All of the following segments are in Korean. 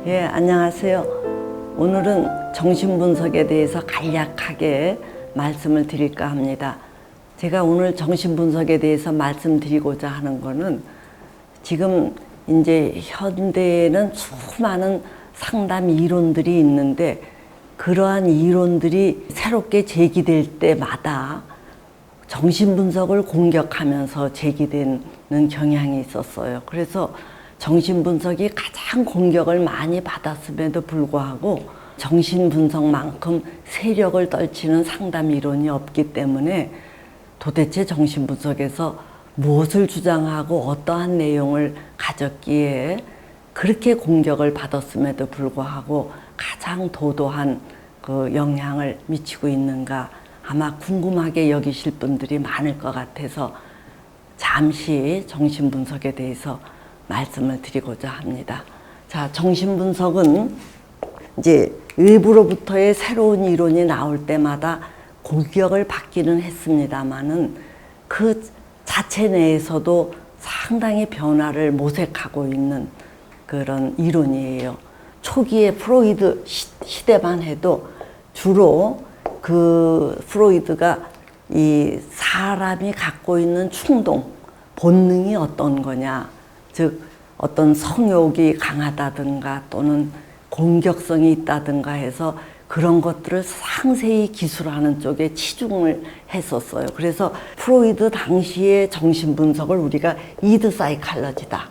예, 안녕하세요. 오늘은 정신분석에 대해서 간략하게 말씀을 드릴까 합니다. 제가 오늘 정신분석에 대해서 말씀드리고자 하는 거는 지금 이제 현대에는 수많은 상담 이론들이 있는데 그러한 이론들이 새롭게 제기될 때마다 정신분석을 공격하면서 제기되는 경향이 있었어요. 그래서 정신분석이 가장 공격을 많이 받았음에도 불구하고 정신분석만큼 세력을 떨치는 상담 이론이 없기 때문에 도대체 정신분석에서 무엇을 주장하고 어떠한 내용을 가졌기에 그렇게 공격을 받았음에도 불구하고 가장 도도한 그 영향을 미치고 있는가 아마 궁금하게 여기실 분들이 많을 것 같아서 잠시 정신분석에 대해서 말씀을 드리고자 합니다. 자, 정신분석은 이제 외부로부터의 새로운 이론이 나올 때마다 공격을 받기는 했습니다만은 그 자체 내에서도 상당히 변화를 모색하고 있는 그런 이론이에요. 초기에 프로이드 시대만 해도 주로 그 프로이드가 이 사람이 갖고 있는 충동, 본능이 어떤 거냐, 즉 어떤 성욕이 강하다든가 또는 공격성이 있다든가 해서 그런 것들을 상세히 기술하는 쪽에 치중을 했었어요. 그래서 프로이드 당시의 정신분석을 우리가 이드 사이칼러지다,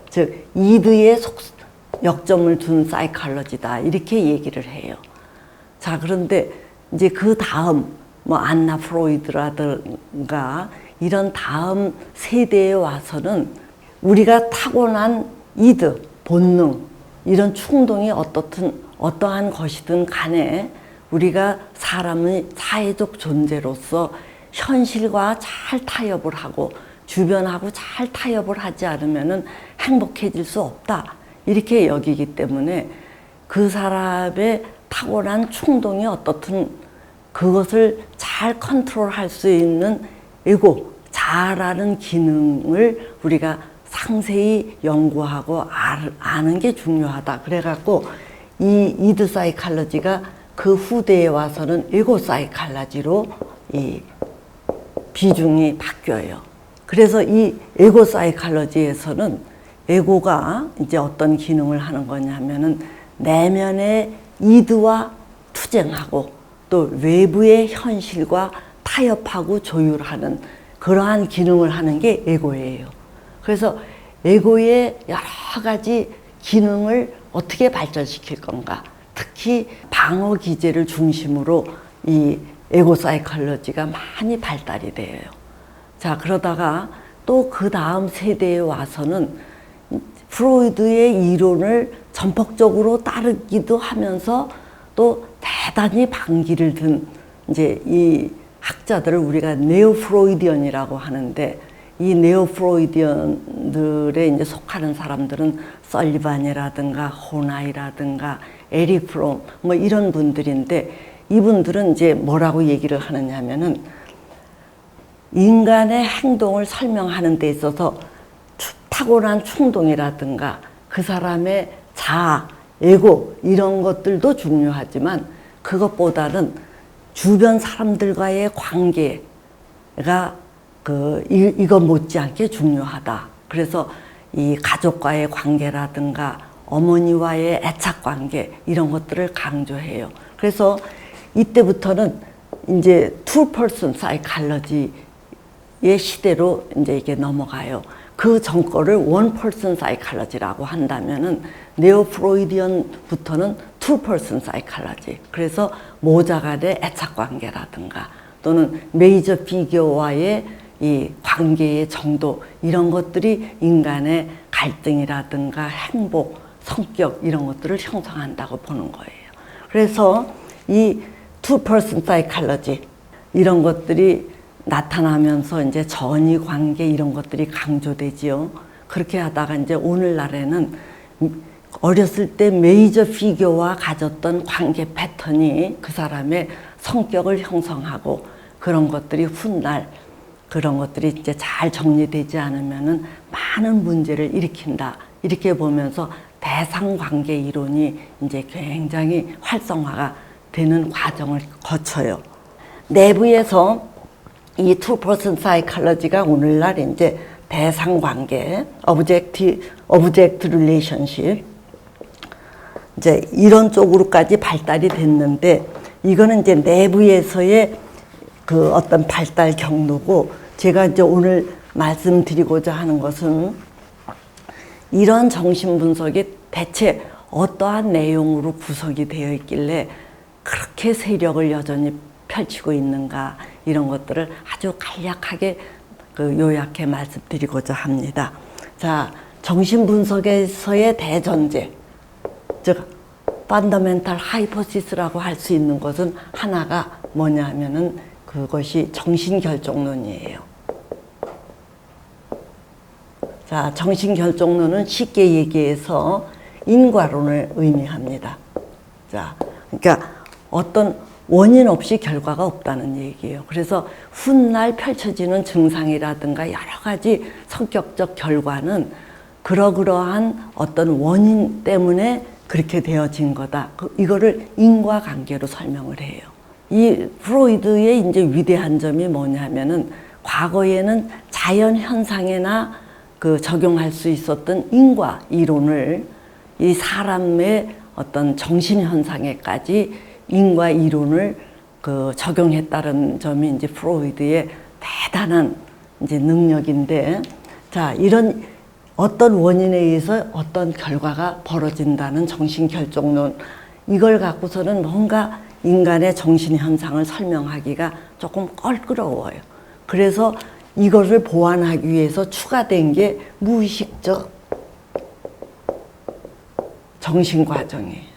즉 이드에 역점을 둔 사이칼러지다 이렇게 얘기를 해요. 자, 그런데 이제 그 다음 뭐 안나 프로이드라든가 이런 다음 세대에 와서는 우리가 타고난 이드, 본능, 이런 충동이 어떠한 것이든 간에 우리가 사람의 사회적 존재로서 현실과 잘 타협을 하고 주변하고 잘 타협을 하지 않으면 행복해질 수 없다 이렇게 여기기 때문에 그 사람의 타고난 충동이 어떻든 그것을 잘 컨트롤할 수 있는 에고, 자아라는 기능을 우리가 상세히 연구하고 아는 게 중요하다. 그래갖고 이 이드 사이칼러지가 그 후대에 와서는 에고 사이칼러지로 이 비중이 바뀌어요. 그래서 이 에고 사이칼러지에서는 에고가 이제 어떤 기능을 하는 거냐면은 내면의 이드와 투쟁하고 또 외부의 현실과 타협하고 조율하는 그러한 기능을 하는 게 에고예요. 그래서 에고의 여러 가지 기능을 어떻게 발전시킬 건가, 특히 방어 기제를 중심으로 이 에고 사이콜로지가 많이 발달이 돼요. 자, 그러다가 또 그 다음 세대에 와서는 프로이드의 이론을 전폭적으로 따르기도 하면서 또 대단히 반기를 든 이제 이 학자들을 우리가 네오 프로이디언이라고 하는데, 이 네오 프로이디언들에 이제 속하는 사람들은 설리반이라든가 호나이라든가 에릭 프롬 뭐 이런 분들인데, 이분들은 이제 뭐라고 얘기를 하느냐면은 인간의 행동을 설명하는 데 있어서 타고난 충동이라든가 그 사람의 자아, 에고 이런 것들도 중요하지만 그것보다는 주변 사람들과의 관계가 이거 못지않게 중요하다. 그래서 이 가족과의 관계라든가 어머니와의 애착 관계 이런 것들을 강조해요. 그래서 이때부터는 이제 투 퍼슨 사이칼러지의 시대로 이제 이게 넘어가요. 그 전거를 원 퍼슨 사이칼러지라고 한다면은 네오 프로이디언부터는 투 퍼슨 사이칼러지. 그래서 모자 간의 애착 관계라든가 또는 메이저 피겨와의 이 관계의 정도 이런 것들이 인간의 갈등이라든가 행복, 성격 이런 것들을 형성한다고 보는 거예요. 그래서 이 투 퍼슨 사이칼러지 이런 것들이 나타나면서 이제 전이 관계 이런 것들이 강조되지요. 그렇게 하다가 이제 오늘날에는 어렸을 때 메이저 피겨와 가졌던 관계 패턴이 그 사람의 성격을 형성하고 그런 것들이 훗날 그런 것들이 이제 잘 정리되지 않으면은 많은 문제를 일으킨다. 이렇게 보면서 대상관계 이론이 이제 굉장히 활성화가 되는 과정을 거쳐요. 내부에서 이 투 퍼슨 사이콜로지가 오늘날 이제 대상관계, object relationship, 이제 이런 쪽으로까지 발달이 됐는데, 이거는 이제 내부에서의 그 어떤 발달 경로고, 제가 이제 오늘 말씀드리고자 하는 것은 이런 정신분석이 대체 어떠한 내용으로 구성이 되어 있길래 그렇게 세력을 여전히 펼치고 있는가, 이런 것들을 아주 간략하게 요약해 말씀드리고자 합니다. 자, 정신분석에서의 대전제, 즉 펀더멘탈 하이포시스라고 할 수 있는 것은 하나가 뭐냐 하면은 그것이 정신결정론이에요. 자, 정신결정론은 쉽게 얘기해서 인과론을 의미합니다. 자, 그러니까 어떤 원인 없이 결과가 없다는 얘기예요. 그래서 훗날 펼쳐지는 증상이라든가 여러 가지 성격적 결과는 그러한 어떤 원인 때문에 그렇게 되어진 거다. 이거를 인과관계로 설명을 해요. 이 프로이드의 이제 위대한 점이 뭐냐면은 과거에는 자연 현상에나 적용할 수 있었던 인과 이론을 이 사람의 어떤 정신 현상에까지 인과 이론을 적용했다는 점이 이제 프로이드의 대단한 이제 능력인데, 자, 이런 어떤 원인에 의해서 어떤 결과가 벌어진다는 정신결정론, 이걸 갖고서는 뭔가 인간의 정신 현상을 설명하기가 조금 껄끄러워요. 그래서 이것을 보완하기 위해서 추가된 게 무의식적 정신과정이에요.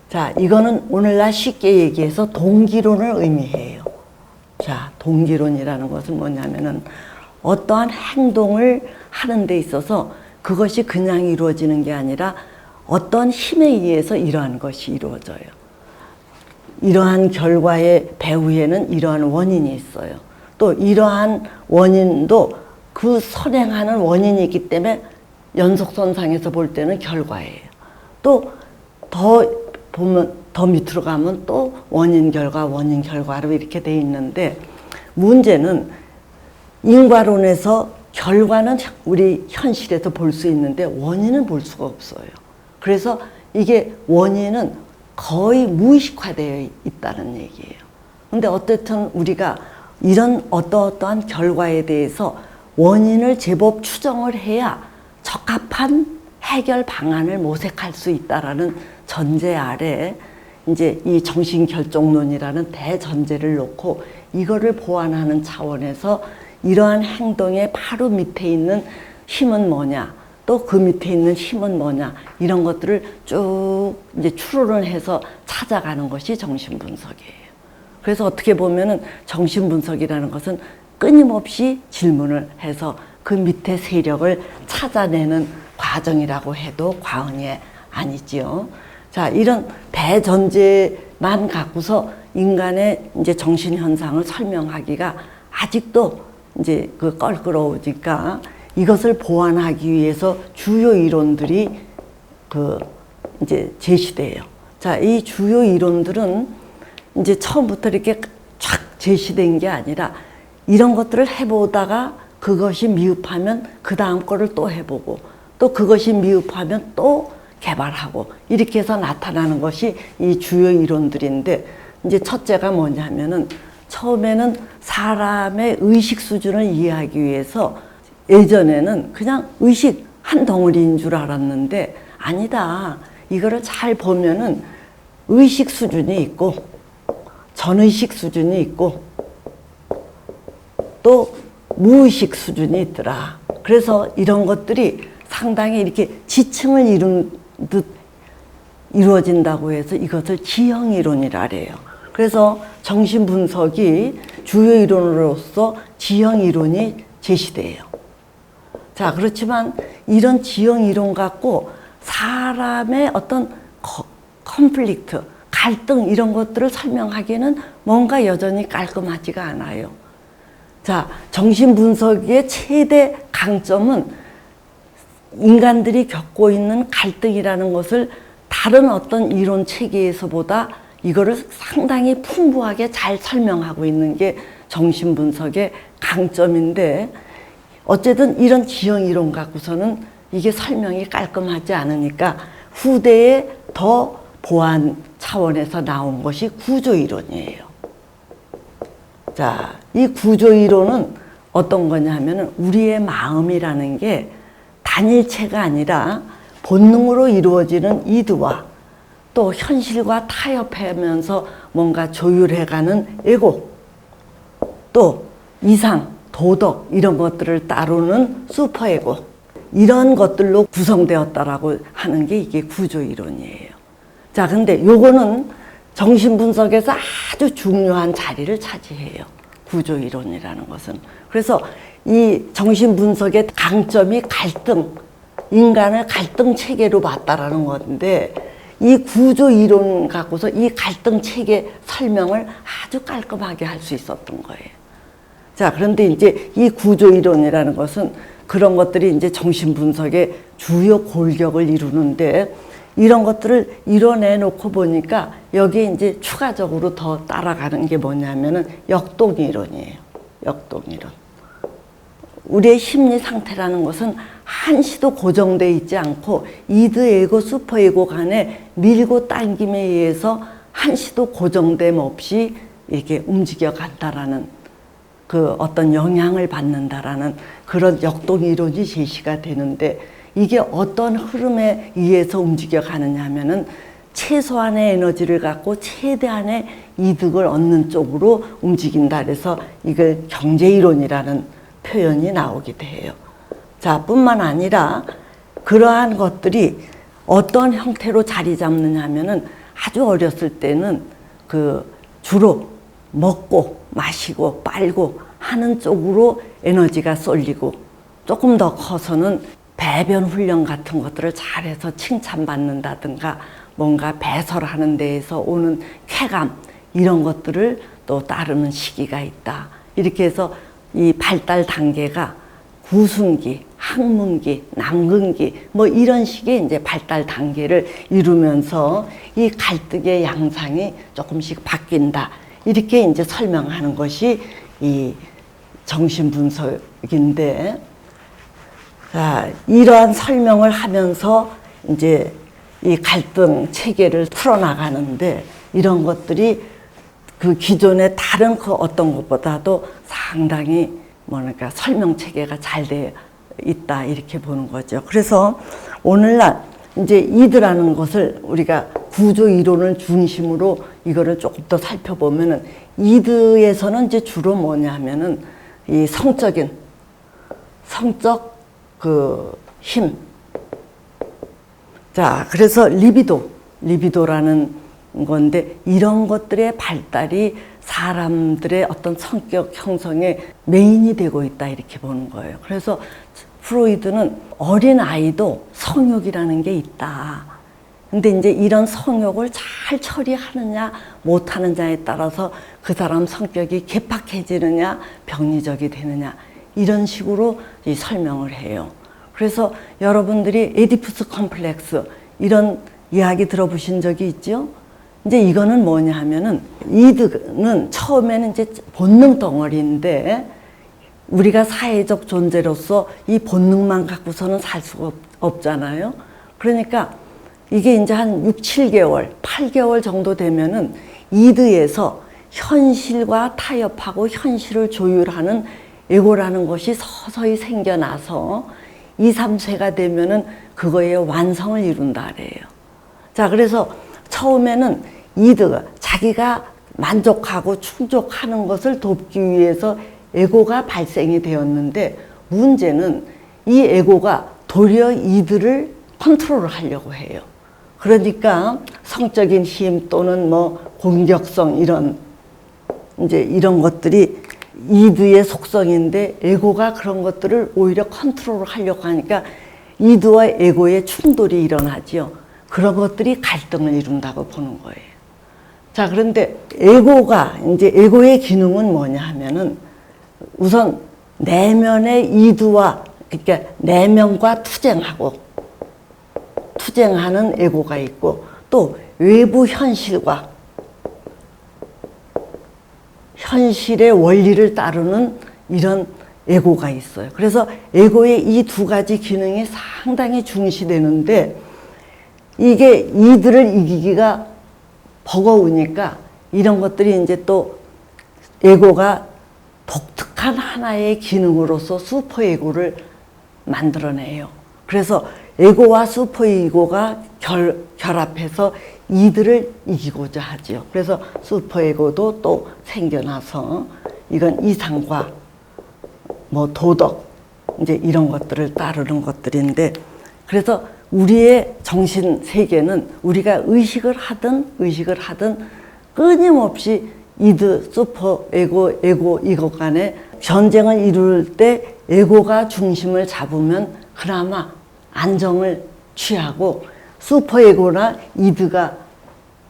자, 이거는 오늘날 쉽게 얘기해서 동기론을 의미해요. 자, 동기론이라는 것은 뭐냐면은 어떠한 행동을 하는 데 있어서 그것이 그냥 이루어지는 게 아니라 어떤 힘에 의해서 이러한 것이 이루어져요. 이러한 결과의 배후에는 이러한 원인이 있어요. 또 이러한 원인도 그 선행하는 원인이 있기 때문에 연속선상에서 볼 때는 결과예요. 또 더 밑으로 가면 또 원인 결과로 이렇게 돼 있는데, 문제는 인과론에서 결과는 우리 현실에서 볼 수 있는데 원인은 볼 수가 없어요. 그래서 이게 원인은 거의 무의식화되어 있다는 얘기예요. 근데 어쨌든 우리가 이런 어떠한 결과에 대해서 원인을 제법 추정을 해야 적합한 해결 방안을 모색할 수 있다라는 전제 아래 이제 이 정신결정론이라는 대전제를 놓고 이거를 보완하는 차원에서 이러한 행동의 바로 밑에 있는 힘은 뭐냐, 또 그 밑에 있는 힘은 뭐냐, 이런 것들을 쭉 이제 추론을 해서 찾아가는 것이 정신분석이에요. 그래서 어떻게 보면은 정신분석이라는 것은 끊임없이 질문을 해서 그 밑에 세력을 찾아내는 과정이라고 해도 과언이 아니지요. 자, 이런 대전제만 갖고서 인간의 이제 정신 현상을 설명하기가 아직도 이제 껄끄러우니까 이것을 보완하기 위해서 주요 이론들이 이제 제시돼요. 자, 이 주요 이론들은 이제 처음부터 이렇게 쫙 제시된 게 아니라 이런 것들을 해보다가 그것이 미흡하면 그 다음 거를 또 해보고 또 그것이 미흡하면 또 개발하고 이렇게 해서 나타나는 것이 이 주요 이론들인데, 이제 첫째가 뭐냐면은 처음에는 사람의 의식 수준을 이해하기 위해서 예전에는 그냥 의식 한 덩어리인 줄 알았는데 아니다. 이거를 잘 보면은 의식 수준이 있고 전의식 수준이 있고 또 무의식 수준이 있더라. 그래서 이런 것들이 상당히 이렇게 지층을 이룬 듯 이루어진다고 해서 이것을 지형이론이라 그래요. 그래서 정신분석이 주요 이론으로서 지형이론이 제시돼요. 자, 그렇지만 이런 지형이론 갖고 사람의 어떤 컨플릭트, 갈등 이런 것들을 설명하기에는 뭔가 여전히 깔끔하지가 않아요. 자, 정신분석의 최대 강점은 인간들이 겪고 있는 갈등이라는 것을 다른 어떤 이론 체계에서보다 이거를 상당히 풍부하게 잘 설명하고 있는 게 정신분석의 강점인데, 어쨌든 이런 지형 이론 갖고서는 이게 설명이 깔끔하지 않으니까 후대에 더 보완 차원에서 나온 것이 구조이론이에요. 자, 이 구조이론은 어떤 거냐 하면은 우리의 마음이라는 게 단일체가 아니라 본능으로 이루어지는 이드와 또 현실과 타협하면서 뭔가 조율해가는 에고, 또 이상, 도덕 이런 것들을 따르는 슈퍼에고, 이런 것들로 구성되었다라고 하는 게 이게 구조이론이에요. 자, 근데 요거는 정신분석에서 아주 중요한 자리를 차지해요. 구조이론이라는 것은. 그래서 이 정신분석의 강점이 갈등, 인간을 갈등 체계로 봤다라는 건데, 이 구조이론 갖고서 이 갈등 체계 설명을 아주 깔끔하게 할 수 있었던 거예요. 자, 그런데 이제 이 구조이론이라는 것은 그런 것들이 이제 정신분석의 주요 골격을 이루는데, 이런 것들을 이뤄내놓고 보니까 여기에 이제 추가적으로 더 따라가는 게 뭐냐면은 역동이론이에요. 역동이론. 우리의 심리 상태라는 것은 한시도 고정되어 있지 않고 이드, 에고, 슈퍼 에고 간에 밀고 당김에 의해서 한시도 고정됨 없이 이렇게 움직여 간다라는, 그 어떤 영향을 받는다라는 그런 역동이론이 제시가 되는데, 이게 어떤 흐름에 의해서 움직여 가느냐 하면은 최소한의 에너지를 갖고 최대한의 이득을 얻는 쪽으로 움직인다. 그래서 이걸 경제이론이라는 표현이 나오기도 해요. 자, 뿐만 아니라 그러한 것들이 어떤 형태로 자리 잡느냐 하면은 아주 어렸을 때는 그 주로 먹고 마시고 빨고 하는 쪽으로 에너지가 쏠리고, 조금 더 커서는 배변 훈련 같은 것들을 잘해서 칭찬받는다든가 뭔가 배설하는 데에서 오는 쾌감, 이런 것들을 또 따르는 시기가 있다. 이렇게 해서 이 발달 단계가 구순기, 학문기, 남근기 뭐 이런 식의 이제 발달 단계를 이루면서 이 갈등의 양상이 조금씩 바뀐다. 이렇게 이제 설명하는 것이 이 정신분석인데, 자, 이러한 설명을 하면서 이제 이 갈등 체계를 풀어나가는데, 이런 것들이 그 기존의 다른 그 어떤 것보다도 상당히 뭐랄까 설명 체계가 잘 되어 있다, 이렇게 보는 거죠. 그래서 오늘날 이제 이드라는 것을 우리가 구조 이론을 중심으로 이거를 조금 더 살펴보면은, 이드에서는 이제 주로 뭐냐 하면은 이 성적 그 힘. 자, 그래서 리비도라는 건데, 이런 것들의 발달이 사람들의 어떤 성격 형성의 메인이 되고 있다, 이렇게 보는 거예요. 그래서 프로이드는 어린 아이도 성욕이라는 게 있다. 근데 이제 이런 성욕을 잘 처리하느냐 못하느냐에 따라서 그 사람 성격이 개팍해지느냐 병리적이 되느냐, 이런 식으로 이 설명을 해요. 그래서 여러분들이 에디푸스 컴플렉스 이런 이야기 들어보신 적이 있죠? 이제 이거는 뭐냐 하면은, 이드는 처음에는 이제 본능 덩어리인데, 우리가 사회적 존재로서 이 본능만 갖고서는 살 수가 없잖아요. 그러니까 이게 이제 한 6, 7개월, 8개월 정도 되면은 이드에서 현실과 타협하고 현실을 조율하는 에고라는 것이 서서히 생겨나서 2, 3세가 되면은 그거의 완성을 이룬다 그래요. 자, 그래서 처음에는 이드가 자기가 만족하고 충족하는 것을 돕기 위해서 에고가 발생이 되었는데, 문제는 이 에고가 도리어 이들을 컨트롤을 하려고 해요. 그러니까 성적인 힘 또는 뭐 공격성, 이런 이제 이런 것들이 이드의 속성인데, 에고가 그런 것들을 오히려 컨트롤을 하려고 하니까 이드와 에고의 충돌이 일어나지요. 그런 것들이 갈등을 이룬다고 보는 거예요. 자, 그런데 에고의 기능은 뭐냐 하면은, 우선 내면의 이드와 그러니까 내면과 투쟁하는 에고가 있고, 또 외부 현실과 현실의 원리를 따르는 이런 에고가 있어요. 그래서 에고의 이 두 가지 기능이 상당히 중시되는데, 이게 이들을 이기기가 버거우니까 이런 것들이 이제 또 에고가 독특한 하나의 기능으로서 슈퍼 에고를 만들어내요. 그래서 에고와 슈퍼 에고가 결합해서 이들을 이기고자 하지요. 그래서 슈퍼 에고도 또 생겨나서 이건 이상과 뭐 도덕 이제 이런 것들을 따르는 것들인데, 그래서 우리의 정신 세계는 우리가 의식을 하든 끊임없이 이드, 슈퍼 에고 이것 간에 전쟁을 이룰 때 에고가 중심을 잡으면 그나마 안정을 취하고, 슈퍼 에고나 이드가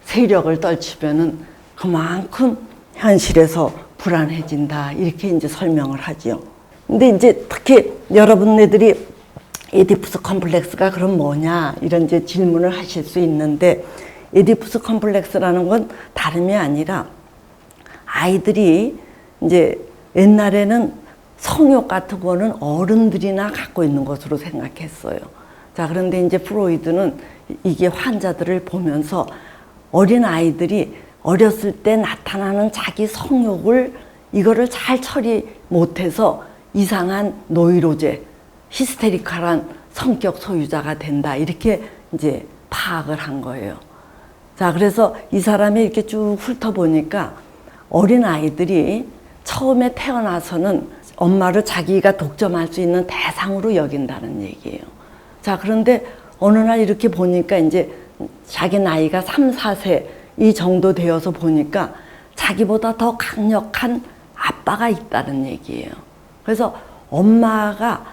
세력을 떨치면은 그만큼 현실에서 불안해진다, 이렇게 이제 설명을 하지요. 근데 이제 특히 여러분네들이 에디푸스 컴플렉스가 그럼 뭐냐, 이런 이제 질문을 하실 수 있는데, 에디푸스 컴플렉스라는 건 다름이 아니라 아이들이 이제 옛날에는 성욕 같은 거는 어른들이나 갖고 있는 것으로 생각했어요. 자, 그런데 이제 프로이드는 이게 환자들을 보면서 어린 아이들이 어렸을 때 나타나는 자기 성욕을 이거를 잘 처리 못해서 이상한 노이로제, 히스테리컬한 성격 소유자가 된다, 이렇게 이제 파악을 한 거예요. 자, 그래서 이 사람이 이렇게 쭉 훑어보니까 어린 아이들이 처음에 태어나서는 엄마를 자기가 독점할 수 있는 대상으로 여긴다는 얘기예요. 자, 그런데 어느 날 이렇게 보니까 이제 자기 나이가 3, 4세 이 정도 되어서 보니까 자기보다 더 강력한 아빠가 있다는 얘기예요. 그래서 엄마가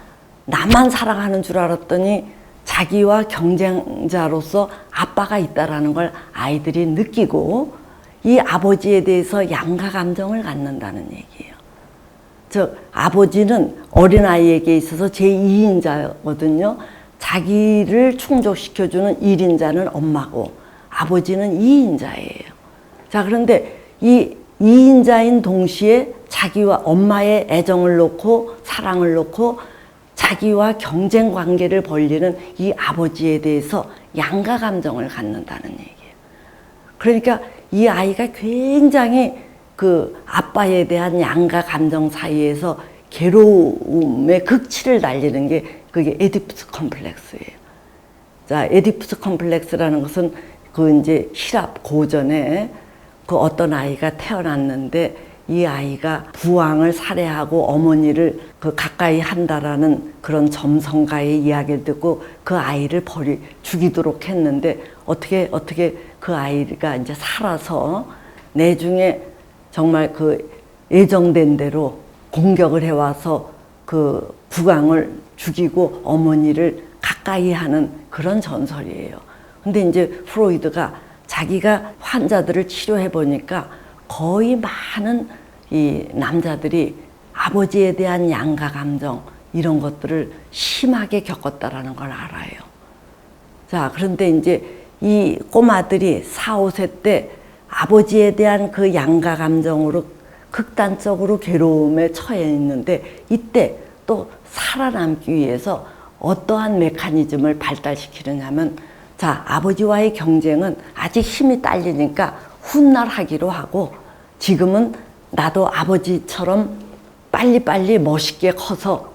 나만 사랑하는 줄 알았더니 자기와 경쟁자로서 아빠가 있다라는 걸 아이들이 느끼고, 이 아버지에 대해서 양가 감정을 갖는다는 얘기예요. 즉 아버지는 어린아이에게 있어서 제2인자거든요. 자기를 충족시켜주는 1인자는 엄마고 아버지는 2인자예요. 자, 그런데 이 2인자인 동시에 자기와 엄마의 애정을 놓고 사랑을 놓고 자기와 경쟁 관계를 벌리는 이 아버지에 대해서 양가 감정을 갖는다는 얘기예요. 그러니까 이 아이가 굉장히 그 아빠에 대한 양가 감정 사이에서 괴로움의 극치를 달리는 게 그게 에디푸스 컴플렉스예요. 자, 에디푸스 컴플렉스라는 것은 그 이제 希腊 고전에 그 어떤 아이가 태어났는데 이 아이가 부왕을 살해하고 어머니를 그 가까이 한다라는 그런 점성가의 이야기를 듣고 그 아이를 죽이도록 했는데, 어떻게 그 아이가 이제 살아서 내중에 정말 그 예정된 대로 공격을 해와서 그 부왕을 죽이고 어머니를 가까이 하는 그런 전설이에요. 근데 이제 프로이드가 자기가 환자들을 치료해 보니까 거의 많은 이 남자들이 아버지에 대한 양가 감정 이런 것들을 심하게 겪었다라는 걸 알아요. 자, 그런데 이제 이 꼬마들이 4, 5세 때 아버지에 대한 그 양가 감정으로 극단적으로 괴로움에 처해 있는데, 이때 또 살아남기 위해서 어떠한 메커니즘을 발달시키느냐면, 자, 아버지와의 경쟁은 아직 힘이 딸리니까 훗날 하기로 하고, 지금은 나도 아버지처럼 빨리빨리 멋있게 커서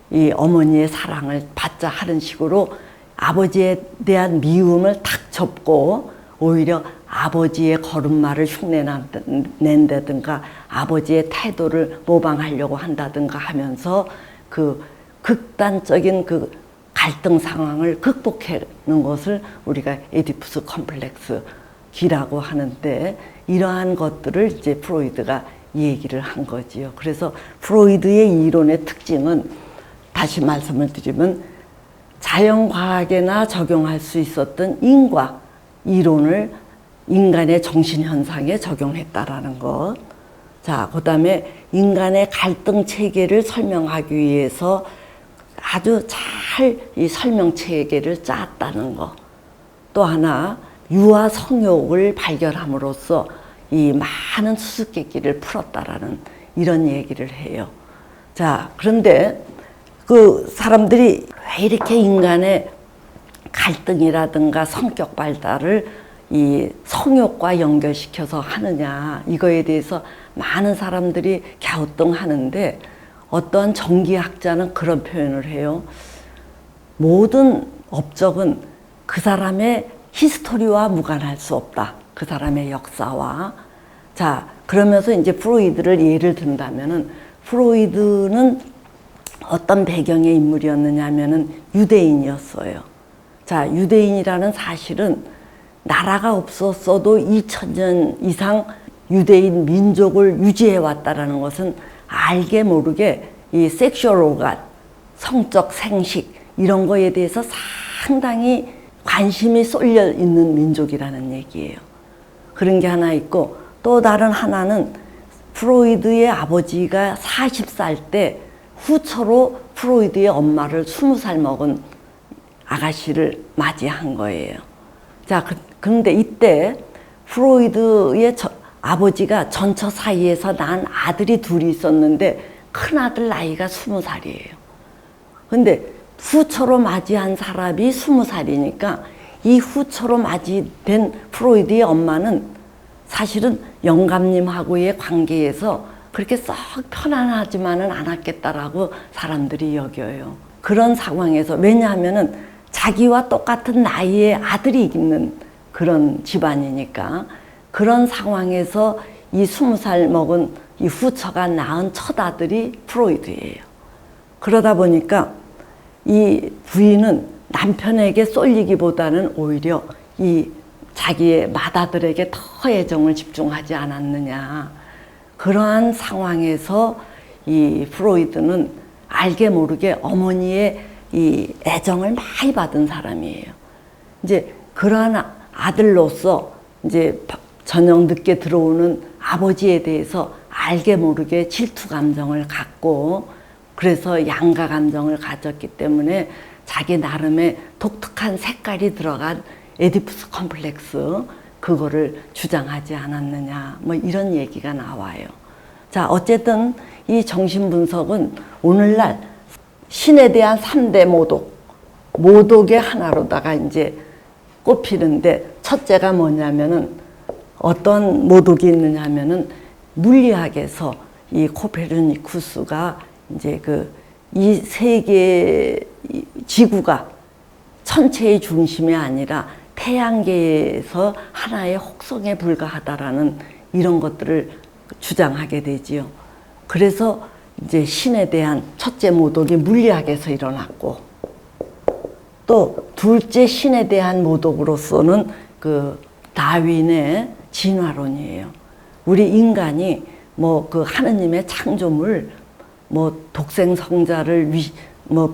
이 어머니의 사랑을 받자 하는 식으로 아버지에 대한 미움을 탁 접고, 오히려 아버지의 걸음마를 흉내낸다든가 아버지의 태도를 모방하려고 한다든가 하면서 그 극단적인 그 갈등 상황을 극복하는 것을 우리가 에디푸스 컴플렉스기라고 하는데, 이러한 것들을 이제 프로이드가 얘기를 한 거지요. 그래서 프로이드의 이론의 특징은, 다시 말씀을 드리면, 자연과학에나 적용할 수 있었던 인과 이론을 인간의 정신현상에 적용했다라는 것. 자, 그 다음에 인간의 갈등 체계를 설명하기 위해서 아주 잘 이 설명 체계를 짰다는 거. 또 하나 유아 성욕을 발견함으로써 이 많은 수수께끼를 풀었다라는 이런 얘기를 해요. 자, 그런데 그 사람들이 왜 이렇게 인간의 갈등이라든가 성격 발달을 이 성욕과 연결시켜서 하느냐, 이거에 대해서 많은 사람들이 갸우뚱하는데 어떠한 정기학자는 그런 표현을 해요. 모든 업적은 그 사람의 히스토리와 무관할 수 없다. 그 사람의 역사와. 자, 그러면서 이제 프로이드를 예를 든다면은, 프로이드는 어떤 배경의 인물이었느냐 하면은 유대인이었어요. 자, 유대인이라는 사실은 나라가 없었어도 2000년 이상 유대인 민족을 유지해 왔다라는 것은 알게 모르게 이 섹슈얼 오간, 성적 생식 이런 거에 대해서 상당히 관심이 쏠려 있는 민족이라는 얘기예요. 그런 게 하나 있고, 또 다른 하나는 프로이드의 아버지가 40살 때 후처로 프로이드의 엄마를 20살 먹은 아가씨를 맞이한 거예요. 자, 그런데 이때 프로이드의 아버지가 전처 사이에서 난 아들이 둘이 있었는데 큰아들 나이가 20살이에요. 근데 후처로 맞이한 사람이 20살이니까 이 후처로 맞이된 프로이드의 엄마는 사실은 영감님하고의 관계에서 그렇게 썩 편안하지만은 않았겠다라고 사람들이 여겨요. 그런 상황에서, 왜냐하면은 자기와 똑같은 나이의 아들이 있는 그런 집안이니까, 그런 상황에서 이 20살 먹은 이 후처가 낳은 첫 아들이 프로이드예요. 그러다 보니까 이 부인은 남편에게 쏠리기보다는 오히려 이 자기의 맏아들에게 더 애정을 집중하지 않았느냐. 그러한 상황에서 이 프로이드는 알게 모르게 어머니의 이 애정을 많이 받은 사람이에요. 이제 그러한 아들로서 이제 저녁 늦게 들어오는 아버지에 대해서 알게 모르게 질투 감정을 갖고, 그래서 양가 감정을 가졌기 때문에 자기 나름의 독특한 색깔이 들어간 에디푸스 컴플렉스, 그거를 주장하지 않았느냐, 뭐 이런 얘기가 나와요. 자, 어쨌든 이 정신분석은 오늘날 신에 대한 3대 모독의 하나로다가 이제 꼽히는데, 첫째가 뭐냐면은 어떤 모독이 있느냐 하면은 물리학에서 이 코페르니쿠스가 이제 이 세계 지구가 천체의 중심이 아니라 태양계에서 하나의 혹성에 불과하다라는 이런 것들을 주장하게 되지요. 그래서 이제 신에 대한 첫째 모독이 물리학에서 일어났고, 또 둘째 신에 대한 모독으로서는 그 다윈의 진화론이에요. 우리 인간이 뭐 그 하느님의 창조물, 뭐 독생성자를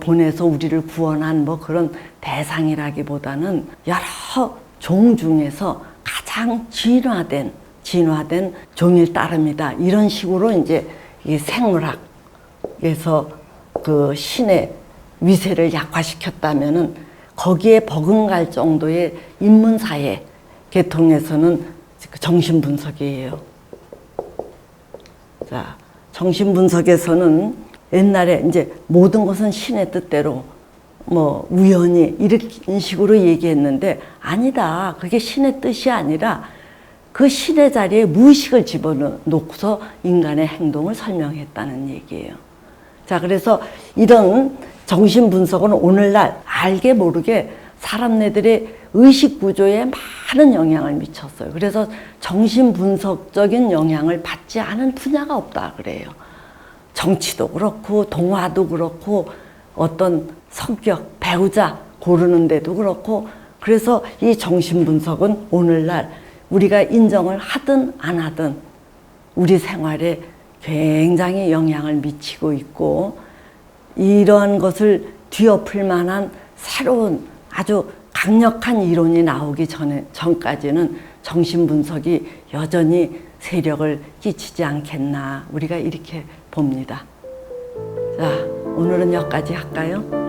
보내서 우리를 구원한 뭐 그런 대상이라기보다는 여러 종 중에서 가장 진화된 종일 따름이다. 이런 식으로 이제 이 생물학에서 그 신의 위세를 약화시켰다면은 거기에 버금갈 정도의 인문사회 계통에서는 정신분석이에요. 자, 정신분석에서는 옛날에 이제 모든 것은 신의 뜻대로 뭐 우연히 이런 식으로 얘기했는데, 아니다. 그게 신의 뜻이 아니라 그 신의 자리에 무의식을 집어넣고서 인간의 행동을 설명했다는 얘기예요. 자, 그래서 이런 정신분석은 오늘날 알게 모르게 사람네들의 의식 구조에 많은 영향을 미쳤어요. 그래서 정신분석적인 영향을 받지 않은 분야가 없다 그래요. 정치도 그렇고 동화도 그렇고 어떤 성격, 배우자 고르는 데도 그렇고, 그래서 이 정신분석은 오늘날 우리가 인정을 하든 안 하든 우리 생활에 굉장히 영향을 미치고 있고, 이러한 것을 뒤엎을 만한 새로운 아주 강력한 이론이 나오기 전까지는 정신분석이 여전히 세력을 끼치지 않겠나, 우리가 이렇게 봅니다. 자, 오늘은 여기까지 할까요?